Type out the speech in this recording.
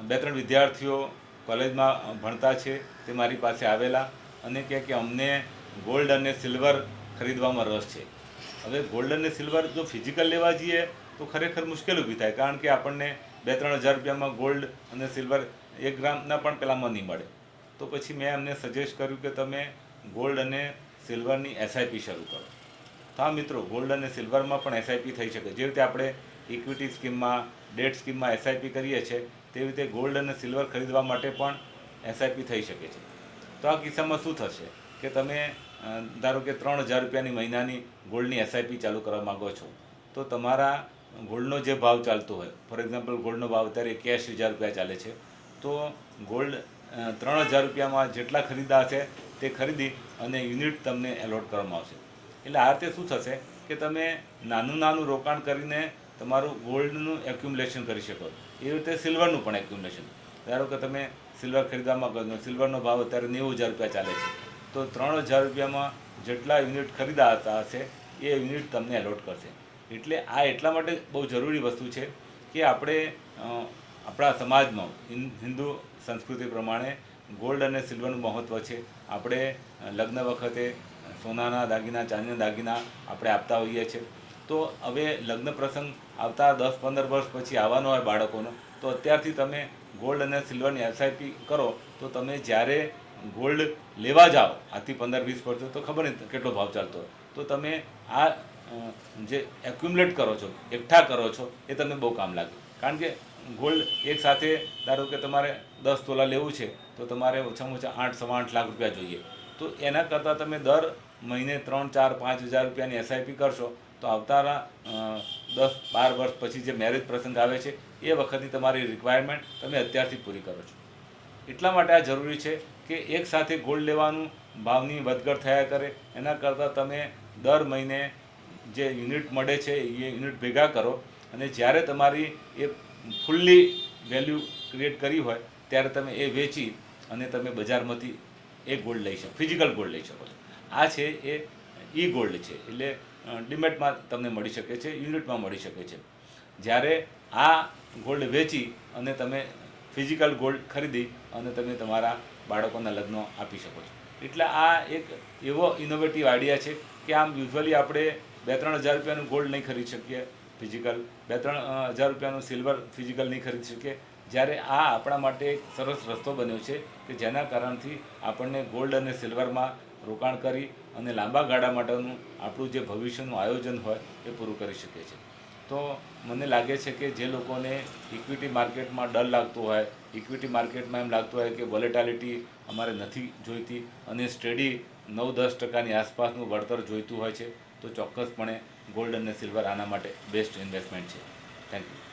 2-3 વિદ્યાર્થીઓ કોલેજમાં ભણતા છે તે મારી પાસે આવેલા અને કહે કે અમને ગોલ્ડ અને સિલ્વર ખરીદવામાં રસ છે. હવે ગોલ્ડ અને સિલ્વર જો ફિઝિકલ લેવા જઈએ તો ખરેખર મુશ્કેલ ઊભી થાય, કારણ કે આપણને 2-3 હજાર રૂપિયામાં ગોલ્ડ અને સિલ્વર 1 ગ્રામના પણ પેલામાં નહીં મળે. તો પછી મેં એમને સજેસ્ટ કર્યું કે તમે ગોલ્ડ અને સિલ્વરની એસઆઈપી શરૂ કરો. તો હા મિત્રો, ગોલ્ડ અને સિલ્વરમાં પણ એસઆઈપી થઈ શકે. જે રીતે આપણે ઇક્વિટી સ્કીમમાં, ડેટ સ્કીમમાં એસઆઈપી કરીએ છીએ, તેવી રીતે ગોલ્ડ અને સિલ્વર ખરીદવા માટે પણ એસઆઈપી થઈ શકે છે. તો આ કિસ્સામાં શું થશે કે તમે ધારો કે 3,000 રૂપિયાની મહિનાની ગોલ્ડની એસઆઈપી ચાલુ કરવા માગો છો, તો તમારા ગોલ્ડનો જે ભાવ ચાલતો હોય, ફોર એક્ઝામ્પલ ગોલ્ડનો ભાવ અત્યારે 81,000 રૂપિયા ચાલે છે, તો ગોલ્ડ 3,000 રૂપિયામાં જેટલા ખરીદા હશે તે ખરીદી અને યુનિટ તમને એલોટ કરવામાં આવશે. એટલે આ રીતે શું થશે કે તમે નાનું રોકાણ કરીને તમારું ગોલ્ડનું એક્યુમ્યુલેશન કરી શકો. એવી રીતે સિલ્વરનું પણ એક્યુમ્યુલેશન. ધારો કે તમે સિલ્વર ખરીદવા માંગો છો, સિલ્વરનો ભાવ અત્યારે 90,000 રૂપિયા ચાલે છે, તો 3,000 રૂપિયામાં જેટલા યુનિટ ખરીદાતા હશે એ યુનિટ તમને એલોટ કરશે. એટલે આ એટલા માટે બહુ જરૂરી વસ્તુ છે કે આપણે આપણા સમાજમાં હિન્દુ સંસ્કૃતિ પ્રમાણે ગોલ્ડ અને સિલ્વરનું મહત્ત્વ છે. આપણે લગ્ન વખતે સોનાના દાગીના, ચાંદીના દાગીના આપણે આપતા હોઈએ છીએ. તો હવે લગ્ન પ્રસંગ આવતા 10-15 વર્ષ પછી આવવાનો હોય બાળકોનો, તો અત્યારથી તમે ગોલ્ડ અને સિલ્વરની એસઆઈપી કરો, તો તમે જ્યારે ગોલ્ડ લેવા જાઓ આજથી 15-20 વર્ષ, તો ખબર નહીં કેટલો ભાવ ચાલતો હોય, તો તમે આ જે એક્યુમ્યુલેટ કરો છો, એકઠા કરો છો, એ તમને બહુ કામ લાગે. કારણ કે ગોલ્ડ એક સાથે ધારો કે તમારે 10 તોલા લેવું છે, તો તમારે ઓછામાં ઓછા 8-8.5 લાખ રૂપિયા જોઈએ. તો એના કરતાં તમે દર મહિને 3-4-5 હજાર રૂપિયાની એસઆઈપી કરશો, તો આવતાના 10-12 વર્ષ પછી જે મેરેજ પ્રસંગ આવે છે એ વખતની તમારી રિક્વાયરમેન્ટ તમે અત્યારથી પૂરી કરો છો. એટલા માટે આ જરૂરી છે કે એક સાથે ગોલ્ડ લેવાનું, ભાવની વધઘટ થયા કરે, એના કરતાં તમે દર મહિને જે યુનિટ મળે છે એ યુનિટ ભેગા કરો, અને જ્યારે તમારી એ ફૂલ્લી વેલ્યુ ક્રિએટ કરી હોય ત્યારે તમે એ વેચી અને તમે બજારમાંથી એ ગોલ્ડ લઈ શકો, ફિઝિકલ ગોલ્ડ લઈ શકો છો. આ છે એ ઈ ગોલ્ડ છે. એટલે ડિમેટમાં તમને મળી શકે છે, યુનિટમાં મળી શકે છે. જ્યારે આ ગોલ્ડ વેચી અને તમે ફિઝિકલ ગોલ્ડ ખરીદી અને તમે તમારા બાળકોના લગ્નો આપી શકો છો. એટલે આ એક એવો ઇનોવેટિવ આઈડિયા છે કે આમ યુઝ્યુઅલી આપણે 2-3 હજાર રૂપિયાનું ગોલ્ડ નહીં ખરીદી શકીએ ફિઝિકલ, 2-3 હજાર રૂપિયાનું સિલ્વર ફિઝિકલ નહીં ખરીદી શકીએ. જ્યારે આ આપણા માટે એક સરસ રસ્તો બન્યો છે કે જેના કારણથી આપણને ગોલ્ડ અને સિલ્વરમાં રોકાણ કરી અને લાંબા ગાળા માટેનું આપણું જે ભવિષ્યનું આયોજન હોય એ પૂરું કરી શકીએ છીએ. તો મને લાગે છે કે જે લોકોને ઇક્વિટી માર્કેટમાં ડર લાગતો હોય, ઇક્વિટી માર્કેટમાં એમ લાગતું હોય કે વોલેટાલિટી અમારે નથી જોઈતી અને સ્ટડી 9-10% આસપાસનું વળતર જોઈતું હોય છે, તો ચોક્કસપણે ગોલ્ડ અને સિલ્વર આના માટે બેસ્ટ ઇન્વેસ્ટમેન્ટ છે. Thank you.